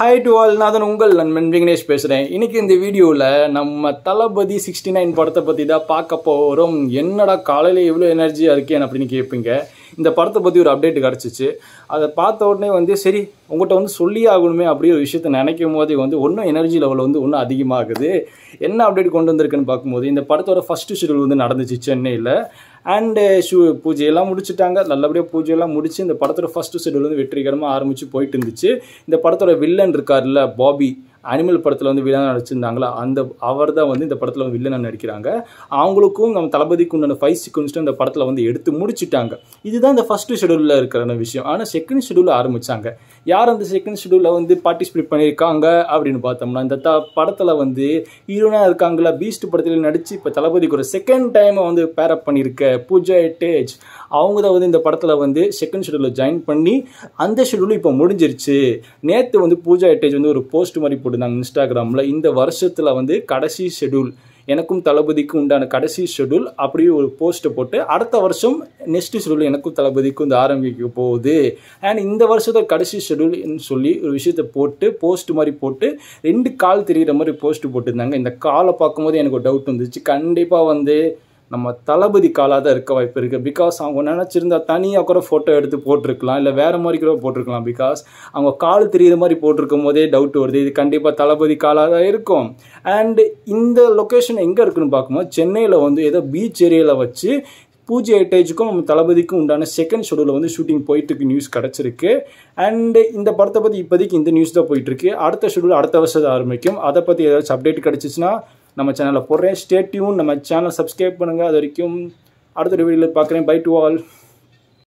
Hi to all, நான் தான் உங்கள் நண்பன் விக்னேஷ் பேசுகிறேன். இன்றைக்கி இந்த வீடியோவில் நம்ம தளபதி 69 படத்தை பற்றி தான் பார்க்க போகிறோம். என்னடா காலையில் எவ்வளோ எனர்ஜியாக இருக்கேன் அப்படின்னு கேட்பீங்க. இந்த படத்தை பற்றி ஒரு அப்டேட் கிடச்சிச்சு. அதை பார்த்த உடனே சரி உங்கள்கிட்ட சொல்லி ஆகணுமே அப்படி ஒரு விஷயத்தை நினைக்கும் போதே இன்னும் எனர்ஜி லெவல் இன்னும் அதிகமாகுது. என்ன அப்டேட் கொண்டு வந்திருக்குன்னு பார்க்கும்போது இந்த படத்தோட ஃபஸ்ட்டு ஷெடியூல் நடந்துச்சு சென்னையில். அண்டு பூஜையெல்லாம் முடிச்சுட்டாங்க. நல்லபடியாக பூஜையெல்லாம் முடிச்சு இந்த படத்தோட ஃபஸ்ட்டு ஷெடியூல் வெற்றிகரமாக ஆரம்பித்து போயிட்டு இருந்துச்சு. இந்த படத்தோட வில்லன் இருக்கார்ல பாபி, அனிமல் படத்தில் வில்லனாக நடிச்சிருந்தாங்களா, அவர் தான் இந்த படத்தில் வில்லனாக நடிக்கிறாங்க. அவங்களுக்கும் நம்ம தளபதிக்கு உண்டான 5 சீக்வன்ஸ்ட்டு இந்த படத்தில் எடுத்து முடிச்சுட்டாங்க. இதுதான் இந்த ஃபஸ்ட்டு ஷெடியூலில் இருக்கிற விஷயம். ஆனால் செகண்ட் ஷெடியூல் ஆரம்பித்தாங்க. யார் அந்த செகண்ட் ஷெடியூலில் பார்ட்டிசிபேட் பண்ணியிருக்காங்க அப்படின்னு பார்த்தோம்னா, இந்த படத்தில் ஹீரோனாக இருக்காங்களா, பீஸ்ட் படத்தில் நடித்து இப்போ தளபதிக்கு ஒரு செகண்ட் டைம் பேரப் பண்ணியிருக்க பூஜா எட்டேஜ், அவங்க தான் இந்த படத்தில் செகண்ட் ஷெடியூலில் ஜாயின் பண்ணி அந்த ஷெடியூல் இப்போ முடிஞ்சிருச்சு. நேற்று பூஜா எட்டேஜ் ஒரு போஸ்ட் மாதிரி போட்டுருந்தாங்க இன்ஸ்டாகிராமில். இந்த வருஷத்தில் கடைசி ஷெடியூல், எனக்கும் தளபதிக்கும் உண்டான கடைசி ஷெடியூல் அப்படியே ஒரு போஸ்ட்டை போட்டு அடுத்த வருஷம் நெக்ஸ்ட் ஷெடியூல் எனக்கும் தளபதிக்கும் ஆரம்பிக்க போகுது. அண்ட் இந்த வருஷத்தோட கடைசி ஷெடியூல்னு சொல்லி ஒரு விஷயத்தை போட்டு போஸ்ட் மாதிரி போட்டு 2 கால் தெரிகிற மாதிரி போஸ்ட் போட்டிருந்தாங்க. இந்த காலை பார்க்கும்போது எனக்கு ஒரு டவுட் வந்துச்சு. கண்டிப்பாக நம்ம தளபதி காலாக தான் இருக்க வாய்ப்பு இருக்குது. பிகாஸ் அவங்க நினச்சிருந்தா தனியாக கூட ஃபோட்டோ எடுத்து போட்டிருக்கலாம், இல்லை வேறு மாதிரி கூட போட்டிருக்கலாம். பிகாஸ் அவங்க கால் தெரிகிற மாதிரி போட்டிருக்கும் போதே டவுட் வருது, இது கண்டிப்பாக தளபதி காலாக தான் இருக்கும். அண்டு இந்த லொக்கேஷன் எங்கே இருக்குன்னு பார்க்கும்போது சென்னையில் ஏதோ பீச் ஏரியாவில் வச்சு பூஜை எட்டேஜுக்கும் நம்ம தளபதிக்கும் உண்டான செகண்ட் ஷெடியூலில் ஷூட்டிங் போயிட்டுருக்கு நியூஸ் கிடச்சிருக்கு. அண்டு இந்த படத்தை பற்றி இப்போதைக்கு இந்த நியூஸ் தான் போயிட்டுருக்கு. அடுத்த ஷெடியூல் அடுத்த வருஷம் ஆரம்பிக்கும். அதை பற்றி ஏதாச்சும் அப்டேட் கிடச்சிச்சின்னா நம்ம சேனலில் போடுறேன். Stay tune. நம்ம சேனல் சப்ஸ்கிரைப் பண்ணுங்கள். அது வரைக்கும் அடுத்த வீடியோவில் பார்க்குறேன். Bye to all.